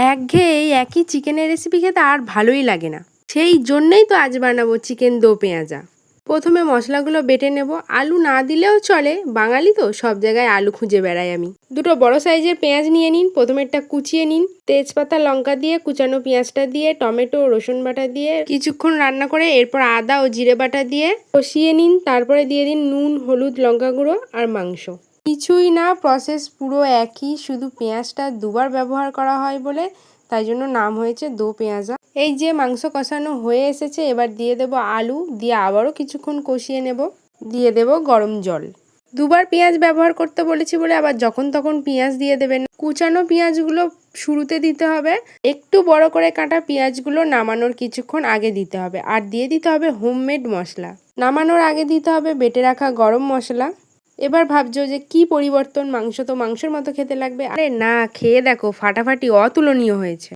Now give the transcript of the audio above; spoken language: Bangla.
একঘেয়ে এই একই চিকেনের রেসিপি খেতে আর ভালোই লাগে না। সেই জন্যই তো আজ বানাবো চিকেন দো পেঁয়াজা। প্রথমে মশলাগুলো বেটে নেব। আলু না দিলেও চলে, বাঙালি তো সব জায়গায় আলু খুঁজে বেড়াই আমি। দুটো বড় সাইজের পেঁয়াজ নিয়ে নিন, প্রথমেরটা কুচিয়ে নিন। তেজপাতা লঙ্কা দিয়ে কুচানো পেঁয়াজটা দিয়ে টমেটো রসুন বাটা দিয়ে কিছুক্ষণ রান্না করে এরপর আদা ও জিরে বাটা দিয়ে কষিয়ে নিন। তারপরে দিয়ে দিন নুন, হলুদ, লঙ্কা গুঁড়ো আর মাংস। কিছুই না, প্রসেস পুরো একই, শুধু পেঁয়াজটা দুবার ব্যবহার করা হয় বলে তাই জন্য নাম হয়েছে দো পেঁয়াজা। এই যে মাংস কষানো হয়ে এসেছে, এবার দিয়ে দেব আলু, দিয়ে আবারও কিছুক্ষণ কষিয়ে নেব। দিয়ে দেব গরম জল। দুবার পেঁয়াজ ব্যবহার করতে বলেছি বলে আবার যখন তখন পেঁয়াজ দিয়ে দেবেন। কুচানো পেঁয়াজগুলো শুরুতে দিতে হবে, একটু বড় করে কাটা পেঁয়াজগুলো নামানোর কিছুক্ষণ আগে দিতে হবে। আর দিয়ে দিতে হবে হোমমেড মশলা। নামানোর আগে দিতে হবে বেটে রাখা গরম মশলা। এবার ভাবছো যে কি পরিবর্তন, মাংস তো মাংসের মতো খেতে লাগবে। আরে না, খেয়ে দেখো, ফাটাফাটি অতুলনীয় হয়েছে।